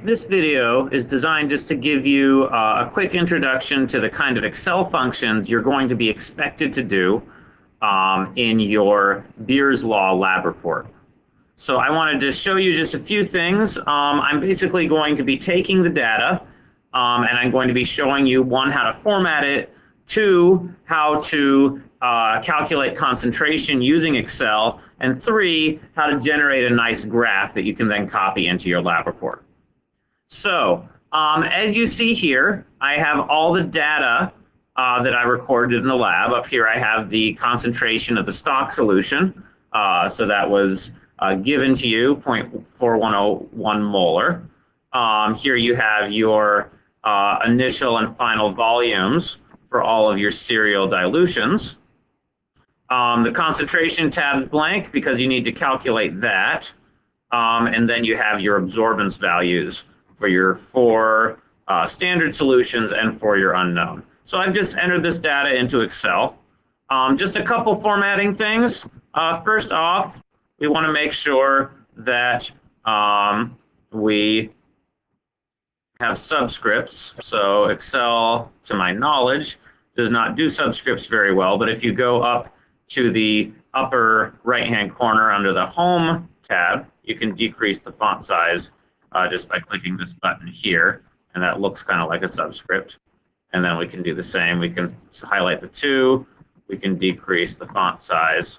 This video is designed just to give you a quick introduction to the kind of Excel functions you're going to be expected to do in your Beers Law lab report. So I wanted to show you just a few things. I'm basically going to be taking the data and I'm going to be showing you, one, how to format it, two, how to calculate concentration using Excel, and three, how to generate a nice graph that you can then copy into your lab report. So as you see here, I have all the data that I recorded in the lab. Up here I have the concentration of the stock solution. So that was given to you, 0.4101 molar. Here you have your initial and final volumes for all of your serial dilutions. The concentration tab is blank because you need to calculate that. And then you have your absorbance values for your four standard solutions and for your unknown. So I've just entered this data into Excel. Just a couple formatting things. First off, we want to make sure that we have subscripts. So Excel, to my knowledge, does not do subscripts very well, but if you go up to the upper right-hand corner under the Home tab, you can decrease the font size just by clicking this button here, and that looks kind of like a subscript. And then we can do the same. We can highlight the 2. We can decrease the font size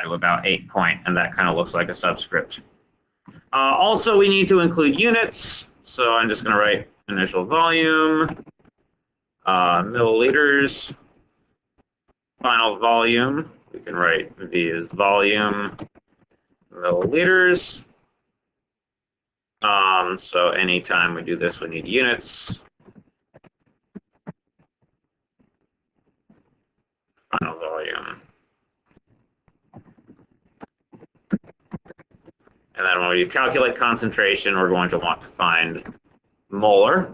to about 8 point, and that kind of looks like a subscript. Also, we need to include units. So I'm just going to write initial volume, milliliters, final volume. We can write V as volume, milliliters. So anytime we do this, we need units. Final volume. And then when we calculate concentration, we're going to want to find molar.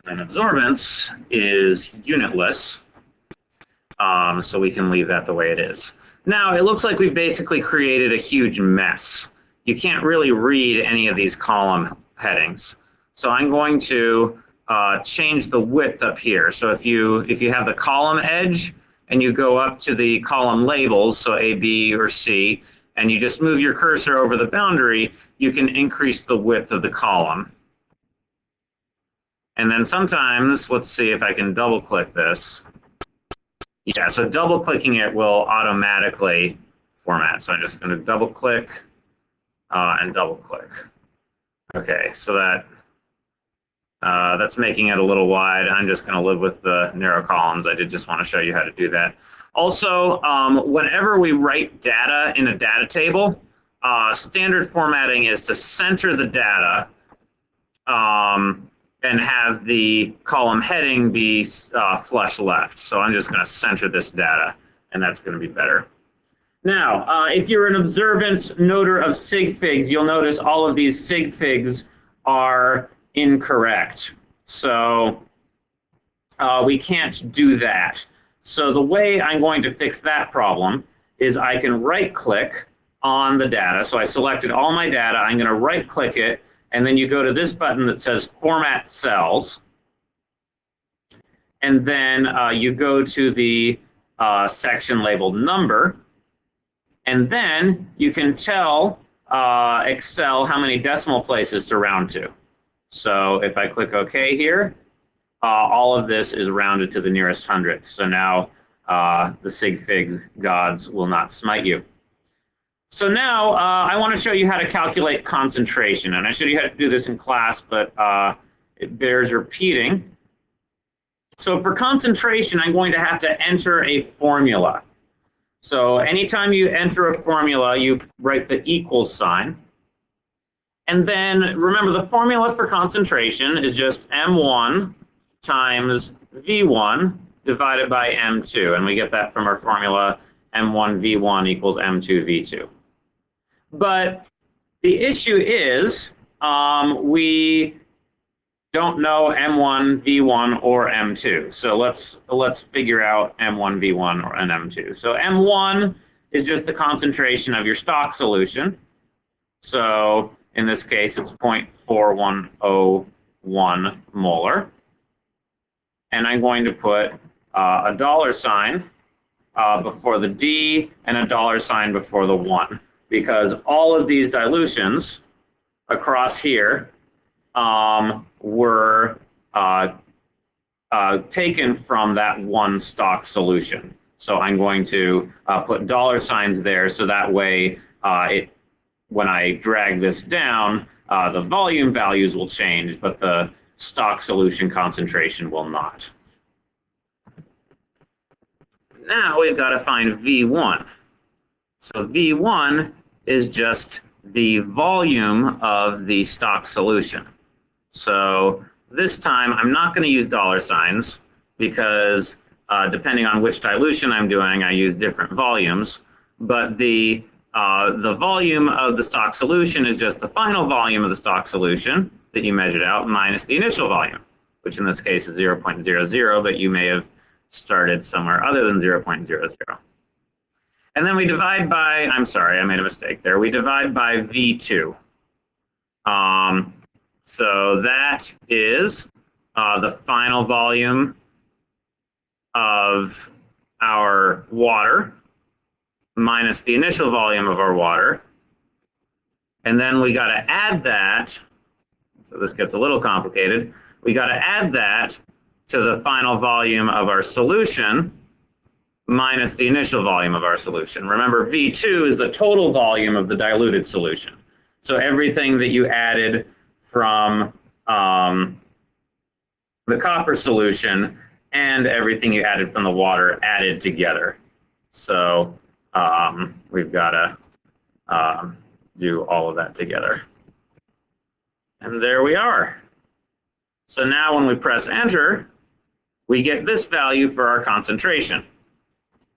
And absorbance is unitless. So we can leave that the way it is. Now, it looks like we've basically created a huge mess. You can't really read any of these column headings. So I'm going to change the width up here. So if you have the column edge and you go up to the column labels, so A, B, or C, and you just move your cursor over the boundary, you can increase the width of the column. And then sometimes, let's see if I can double click this. Yeah, so double clicking it will automatically format. So I'm just going to double click and double click. Okay, so that's making it a little wide. I'm just going to live with the narrow columns. I did just want to show you how to do that. Also, whenever we write data in a data table, standard formatting is to center the data and have the column heading be flush left. So I'm just going to center this data, and that's going to be better. Now, if you're an observant noter of sig figs, you'll notice all of these sig figs are incorrect. So we can't do that. So the way I'm going to fix that problem is I can right-click on the data. So I selected all my data. I'm going to right-click it, and then you go to this button that says Format Cells. And then you go to the section labeled Number. And then you can tell Excel how many decimal places to round to. So if I click OK here, all of this is rounded to the nearest hundredth. So now the sig fig gods will not smite you. So now I want to show you how to calculate concentration. And I showed you how to do this in class, but it bears repeating. So for concentration, I'm going to have to enter a formula. So anytime you enter a formula, you write the equals sign. And then remember, the formula for concentration is just M1 times V1 divided by M2. And we get that from our formula M1 V1 equals M2 V2. But the issue is we don't know M1 V1 or M2. So let's figure out M1 V1 and M2. So M1 is just the concentration of your stock solution. So in this case, it's 0.4101 molar. And I'm going to put a $sign before the D and a $sign before the 1, because all of these dilutions across here were taken from that one stock solution. So I'm going to put $signs there, so that way when I drag this down, the volume values will change, but the stock solution concentration will not. Now we've got to find V1. So V1 is just the volume of the stock solution. So this time I'm not going to use $signs because depending on which dilution I'm doing, I use different volumes. But the volume of the stock solution is just the final volume of the stock solution that you measured out minus the initial volume, which in this case is 0.00, but you may have started somewhere other than 0.00. And then we divide by, I'm sorry, I made a mistake there. We divide by V2. So that is the final volume of our water minus the initial volume of our water. And then we got to add that, so this gets a little complicated, we got to add that to the final volume of our solution minus the initial volume of our solution. Remember, V2 is the total volume of the diluted solution. So everything that you added from the copper solution and everything you added from the water added together. So we've got to do all of that together. And there we are. So now when we press enter, we get this value for our concentration.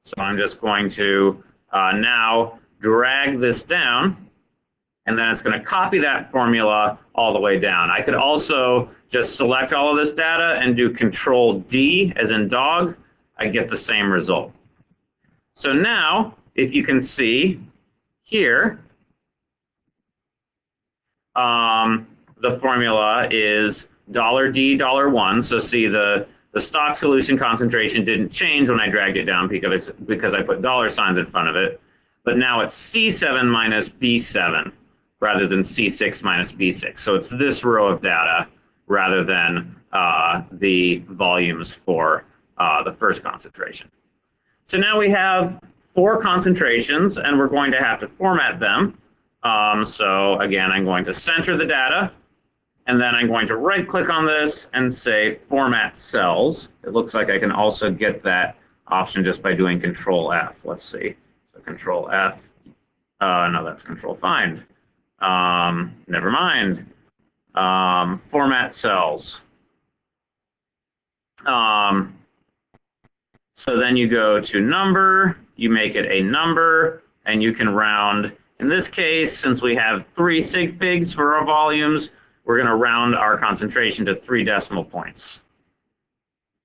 So I'm just going to now drag this down, and then it's going to copy that formula all the way down. I could also just select all of this data and do Control D as in dog. I get the same result. So now, if you can see here, the formula is $D, $1. So see the stock solution concentration didn't change when I dragged it down because I put $signs in front of it. But now it's C7 minus B7 rather than C6 minus B6. So it's this row of data rather than the volumes for the first concentration. So now we have 4 concentrations, and we're going to have to format them. So again, I'm going to center the data, and then I'm going to right-click on this and say Format Cells. It looks like I can also get that option just by doing Control F. Let's see. So Control F. No, that's Control Find. Never mind. Format Cells. So then you go to number, you make it a number, and you can round. In this case, since we have 3 sig figs for our volumes, we're going to round our concentration to 3 decimal points.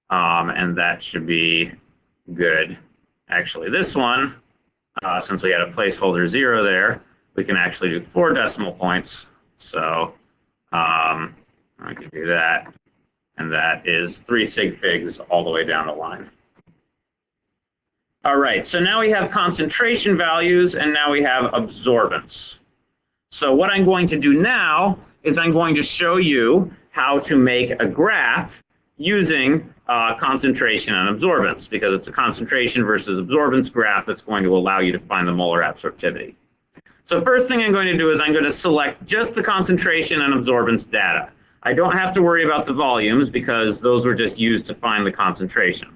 And that should be good. Actually, this one, since we had a placeholder 0 there, we can actually do 4 decimal points. So I can do that. And that is 3 sig figs all the way down the line. All right, so now we have concentration values, and now we have absorbance. So what I'm going to do now is I'm going to show you how to make a graph using concentration and absorbance, because it's a concentration versus absorbance graph that's going to allow you to find the molar absorptivity. So first thing I'm going to do is I'm going to select just the concentration and absorbance data. I don't have to worry about the volumes because those were just used to find the concentration.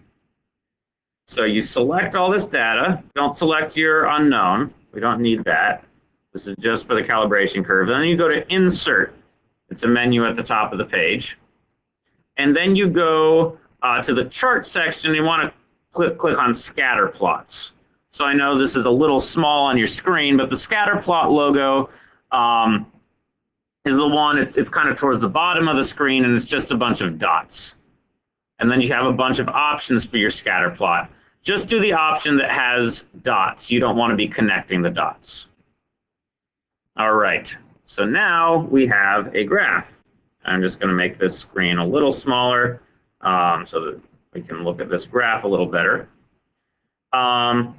So you select all this data. Don't select your unknown. We don't need that. This is just for the calibration curve. Then you go to Insert. It's a menu at the top of the page. And then you go to the chart section. You want to click on Scatter Plots. So I know this is a little small on your screen, but the Scatter Plot logo is the one, it's kind of towards the bottom of the screen, and it's just a bunch of dots. And then you have a bunch of options for your scatter plot. just do the option that has dots. You don't want to be connecting the dots. All right, so now we have a graph. I'm just going to make this screen a little smaller so that we can look at this graph a little better. And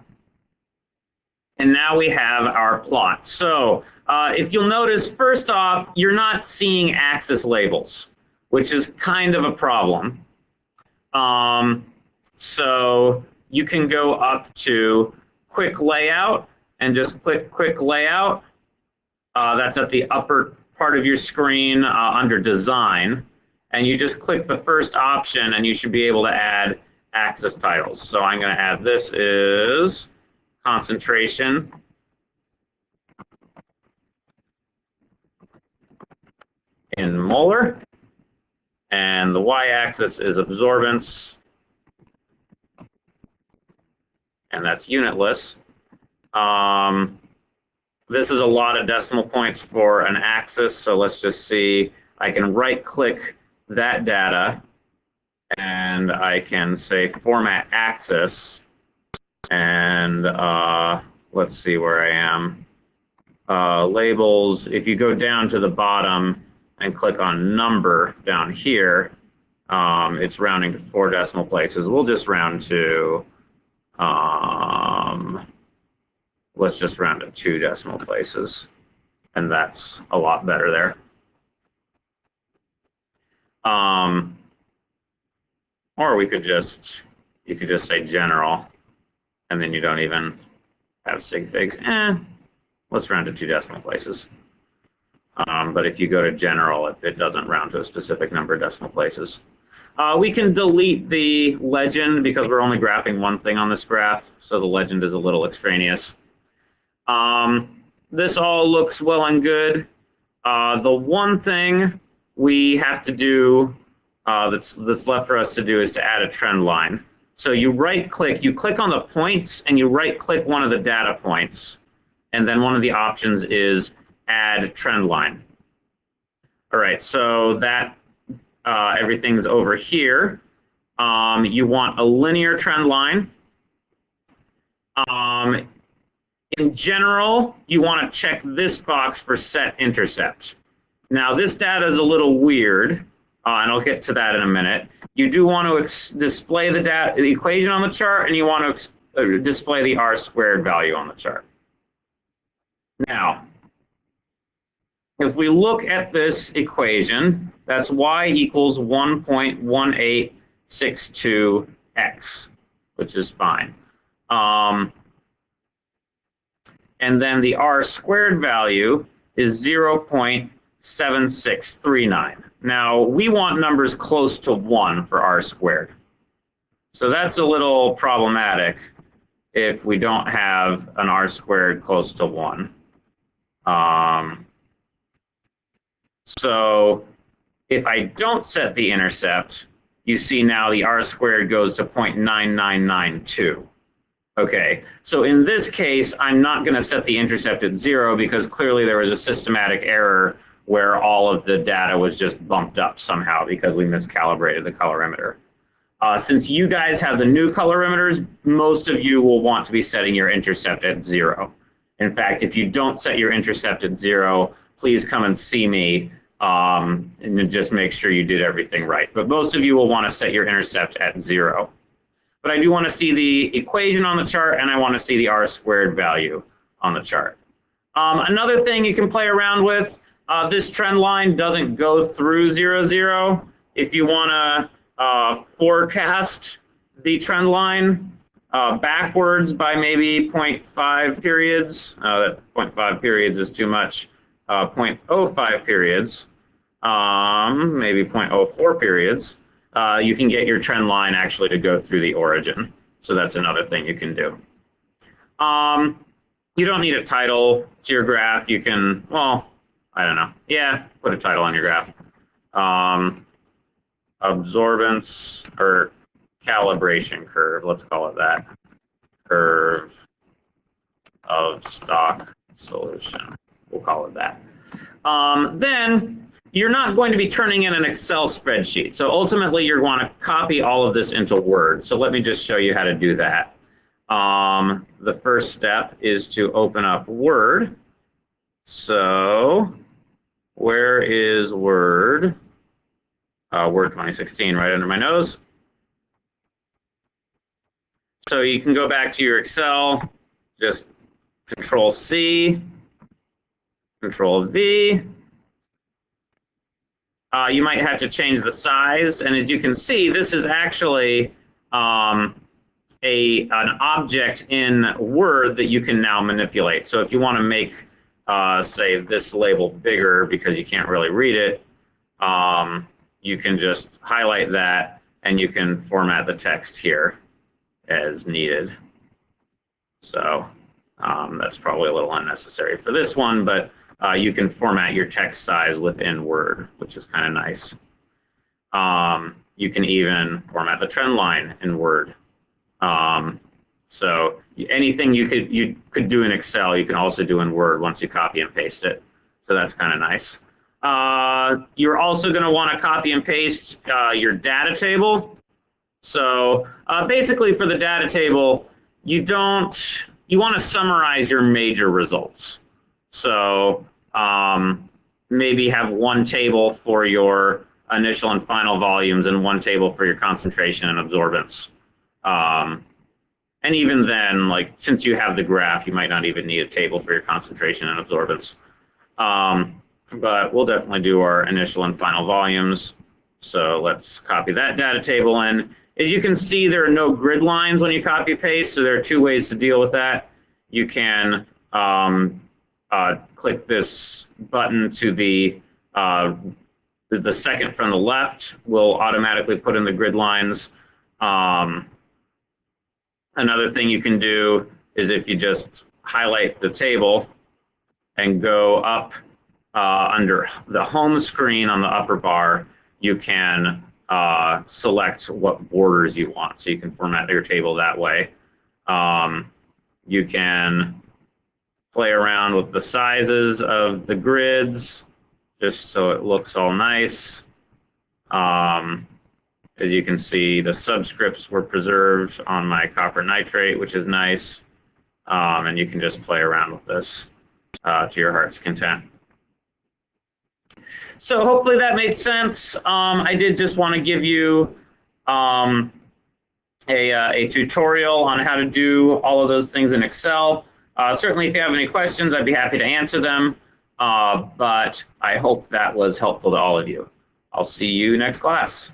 now we have our plot. So if you'll notice, first off, you're not seeing axis labels, which is kind of a problem. So you can go up to Quick Layout and just click Quick Layout. That's at the upper part of your screen under Design. And you just click the first option and you should be able to add axis titles. So I'm going to add this is concentration in molar. And the y-axis is absorbance. And that's unitless. This is a lot of decimal points for an axis, so let's just see. I can right-click that data, and I can say Format Axis, and let's see where I am. Labels, if you go down to the bottom and click on Number down here, it's rounding to 4 decimal places. We'll just round to let's just round to 2 decimal places, and that's a lot better there. Or we could just, you could just say general, and then you don't even have sig figs. Let's round to 2 decimal places. But if you go to general, it doesn't round to a specific number of decimal places. We can delete the legend because we're only graphing one thing on this graph, so the legend is a little extraneous. This all looks well and good. The one thing we have to do that's left for us to do is to add a trend line. So you right-click, you click on the points, and you right-click one of the data points, and then one of the options is Add Trend Line. All right, so that everything's over here. You want a linear trend line. In general, you want to check this box for set intercept. Now, this data is a little weird, and I'll get to that in a minute. You do want to display the equation on the chart, and you want to display the R² value on the chart. Now, if we look at this equation, that's y equals 1.1862x, which is fine. And then the R² value is 0.7639. Now, we want numbers close to 1 for R². So that's a little problematic if we don't have an R² close to 1. So if I don't set the intercept, you see now the R² goes to 0.9992. Okay, so in this case, I'm not going to set the intercept at 0 because clearly there was a systematic error where all of the data was just bumped up somehow because we miscalibrated the colorimeter. Since you guys have the new colorimeters, most of you will want to be setting your intercept at 0. In fact, if you don't set your intercept at 0, please come and see me and just make sure you did everything right. But most of you will want to set your intercept at 0. But I do want to see the equation on the chart, and I want to see the R² value on the chart. Another thing you can play around with, this trend line doesn't go through 0, 0. If you want to forecast the trend line backwards by maybe 0.5 periods, that 0.5 periods is too much, 0.05 periods, maybe 0.04 periods, you can get your trend line actually to go through the origin. So that's another thing you can do. You don't need a title to your graph. You can, well, I don't know. Yeah, put a title on your graph. Absorbance or calibration curve, let's call it that. Curve of stock solution. We'll call it that. Then you're not going to be turning in an Excel spreadsheet. So ultimately, you're going to copy all of this into Word. So let me just show you how to do that. The first step is to open up Word. So where is Word? Word 2016 right under my nose. So you can go back to your Excel, just Control-C, Control-V. You might have to change the size, and as you can see, this is actually an object in Word that you can now manipulate. So if you want to make, say, this label bigger because you can't really read it, you can just highlight that, and you can format the text here as needed. So that's probably a little unnecessary for this one, but you can format your text size within Word, which is kind of nice. You can even format the trend line in Word. So anything you could do in Excel, you can also do in Word once you copy and paste it. So that's kind of nice. You're also going to want to copy and paste your data table. So basically for the data table, you want to summarize your major results. So maybe have one table for your initial and final volumes and one table for your concentration and absorbance. And even then, like, since you have the graph, you might not even need a table for your concentration and absorbance. But we'll definitely do our initial and final volumes. So let's copy that data table in. As you can see, there are no grid lines when you copy paste, so there are two ways to deal with that. You can click this button to the second from the left will automatically put in the grid lines. Another thing you can do is if you just highlight the table and go up under the home screen on the upper bar, you can select what borders you want. So you can format your table that way. You can play around with the sizes of the grids just so it looks all nice. As you can see, the subscripts were preserved on my copper nitrate, which is nice. And you can just play around with this to your heart's content. So hopefully that made sense. I did just want to give you a tutorial on how to do all of those things in Excel. Certainly if you have any questions, I'd be happy to answer them. But I hope that was helpful to all of you. I'll see you next class.